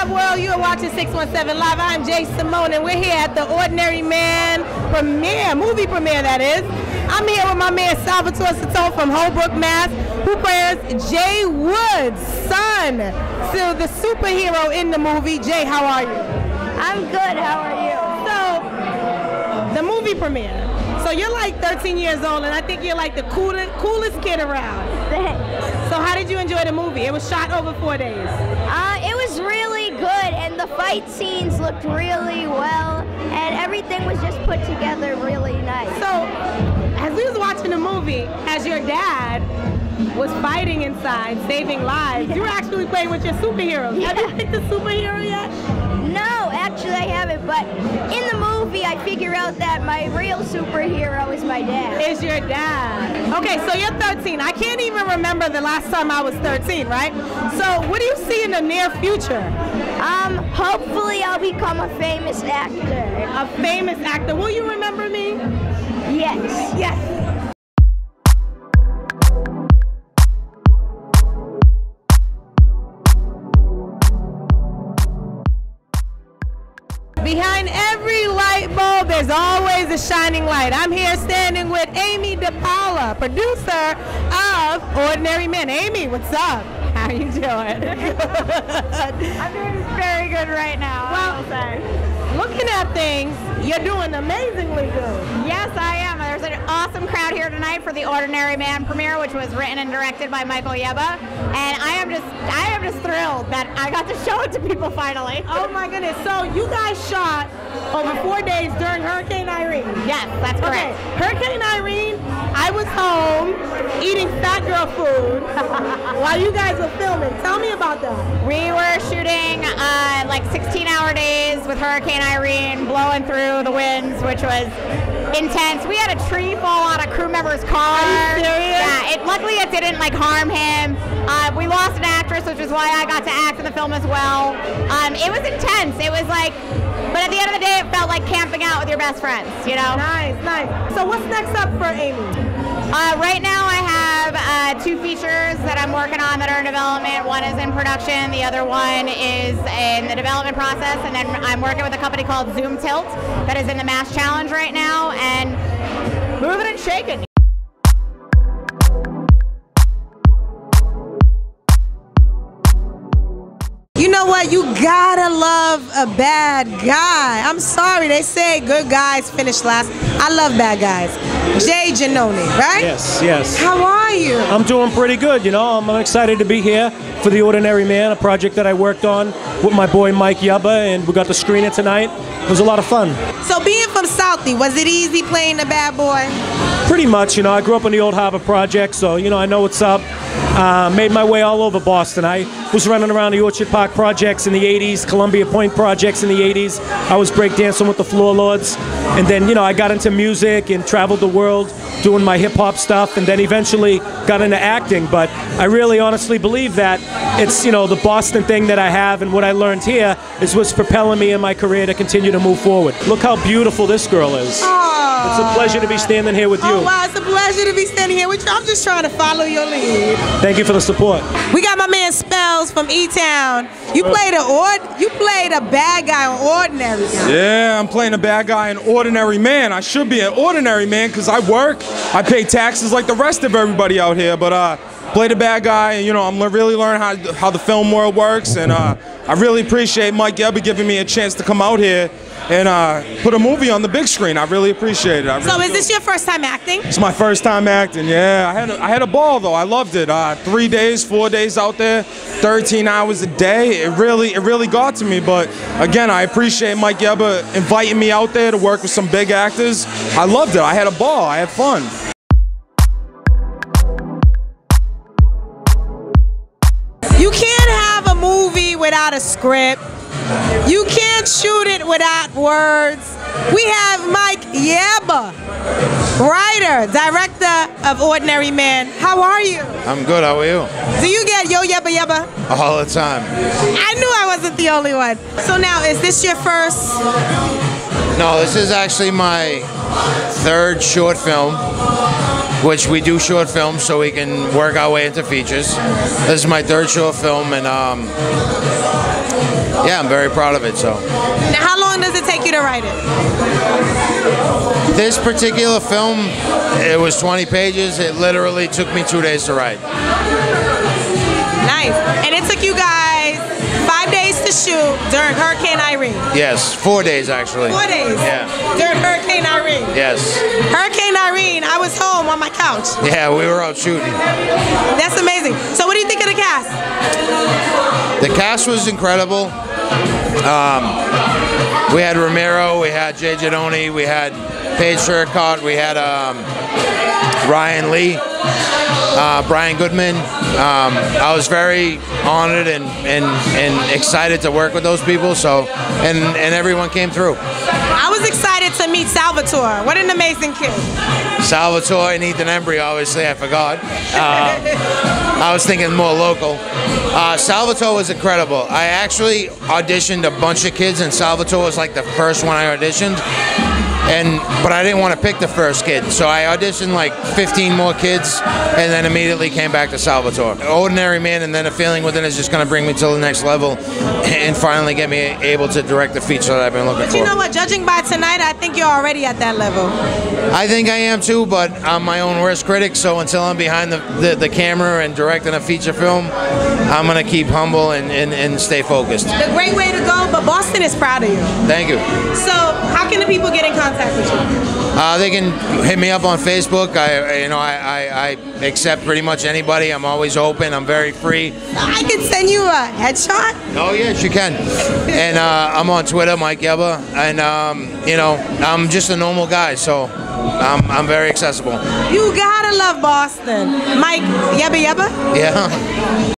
up, world? You are watching 617 Live. I'm J.Simone, and we're here at the Ordinary Man premiere, movie premiere, that is. I'm here with my man Salvatore Satone from Holbrook, Mass, who plays Jay Wood's son, so the superhero in the movie. Jay, how are you? I'm good. How are you? So, the movie premiere. So you're like 13 years old, and I think you're like the coolest kid around. Thanks. So how did you enjoy the movie? It was shot over 4 days. It was really good, and the fight scenes looked really well, and everything was just put together really nice. So, as we was watching the movie, as your dad was fighting inside, saving lives, you were actually playing with your superheroes. Yeah. Have you picked a superhero yet? No, actually I haven't, but in the movie I figure out that my real superhero is my dad. Is your dad. Okay, so you're 13. I can't even remember the last time I was 13, right? So what do you see in the near future? Hopefully I'll become a famous actor. A famous actor. Will you remember me? Yes. Yes. Behind every light bulb, there's always a shining light. I'm here standing with Amy DePaula, producer of Ordinary Men. Amy, what's up? How you doing? I'm doing very good right now, I will say. Looking at things, you're doing amazingly good. Yes, I am. There's an awesome crowd here tonight for the Ordinary Man premiere, which was written and directed by Michael Yebba, and I am just thrilled that I got to show it to people finally. Oh my goodness! So you guys shot over 4 days during Hurricane Irene. Yes, that's correct. Okay, Hurricane Irene, I was home eating fat girl food while you guys were filming. Tell me about that. We were shooting like 16-hour days with Hurricane Irene blowing through the winds, which was intense. We had a tree fall on a crew member's car. Are you serious? Yeah, luckily it didn't like harm him. We lost an actress, which is why I got to act in the film as well. It was intense. It was like, but at the end of the day, it felt like camping out with your best friends, you know? Nice, nice. So what's next up for Amy? Right now I have 2 features that I'm working on that are in development. One is in production, the other one is in the development process, and then I'm working with a company called Zoom Tilt that is in the Mass Challenge right now, and moving and shaking. You know what? You gotta love a bad guy. I'm sorry, they say good guys finish last. I love bad guys. Giannone, right? Yes, yes. How are you? I'm doing pretty good, you know. I'm excited to be here for The Ordinary Man, a project that I worked on with my boy Mike Yebba, and we got to screen it tonight. It was a lot of fun. So being from Southie, was it easy playing the bad boy? Pretty much, you know. I grew up on the Old Harbor Project, so, you know, I know what's up. Made my way all over Boston. I was running around the Orchard Park projects in the 80s, Columbia Point projects in the 80s. I was breakdancing with the Floor Lords. And then, you know, I got into music and traveled the world doing my hip-hop stuff, and then eventually got into acting. But I really honestly believe that it's, you know, the Boston thing that I have and what I learned here is what's propelling me in my career to continue to move forward. Look how beautiful this girl is. Aww. It's a pleasure to be standing here with you. Oh, wow, it's a pleasure to be standing here with you. I'm just trying to follow your lead. Thank you for the support. We got my man Spillz from E-Town. You played a bad guy on Ordinary Man. Yeah, I'm playing a bad guy in Ordinary Man. I should be an ordinary man because I work. I pay taxes like the rest of everybody out here, but played a bad guy, and you know, I'm really learning how the film world works, and I really appreciate Mike Yebba giving me a chance to come out here and put a movie on the big screen. I really appreciate it. So is this your first time acting? It's my first time acting, yeah. I had a ball though. I loved it. 3 days, 4 days out there, 13 hours a day. It really got to me. But again, I appreciate Mike Yebba inviting me out there to work with some big actors. I loved it. I had a ball. I had fun. You can't have a movie without a script. You can't shoot it without words. We have Mike Yebba, writer, director of Ordinary Man. How are you? I'm good, how are you? Do you get yo yebba yebba? All the time. I knew I wasn't the only one. So now, is this your first? No, this is actually my 3rd short film, which we do short films so we can work our way into features. This is my 3rd short film, and Yeah, I'm very proud of it. So. Now, how long does it take you to write it? This particular film, it was 20 pages. It literally took me 2 days to write. Nice. And it took you guys 5 days to shoot during Hurricane Irene. Yes, 4 days actually. 4 days? Yeah. During Hurricane Irene? Yes. Hurricane Irene, I was home on my couch. Yeah, we were out shooting. That's amazing. So what do you think of the cast? The cast was incredible. We had Romero, we had Giannone, we had Paige Turcotte, we had Ryan Lee, Brian Goodman. I was very honored and excited to work with those people. So, and everyone came through. I was excited to meet Salvatore. What an amazing kid. Salvatore and Ethan Embry, obviously, I forgot. I was thinking more local. Salvatore was incredible. I actually auditioned a bunch of kids, and Salvatore was like the first one I auditioned. But I didn't want to pick the first kid, so I auditioned like 15 more kids, and then immediately came back to Salvatore. Ordinary Man and Then a Feeling Within is just going to bring me to the next level, and finally get me able to direct the feature that I've been looking for. But you know what? Judging by tonight, I think you're already at that level. I think I am too, but I'm my own worst critic. So until I'm behind the camera and directing a feature film, I'm going to keep humble and stay focused. The great way to go, but Boston is proud of you. Thank you. So how can the people get in contact with you? They can hit me up on Facebook. I accept pretty much anybody. I'm always open. I'm very free. I can send you a headshot? Oh yes, you can. And I'm on Twitter, Mike Yebba, and I'm just a normal guy, so I'm very accessible. You gotta love Boston. Mike Yebba Yebba? Yeah.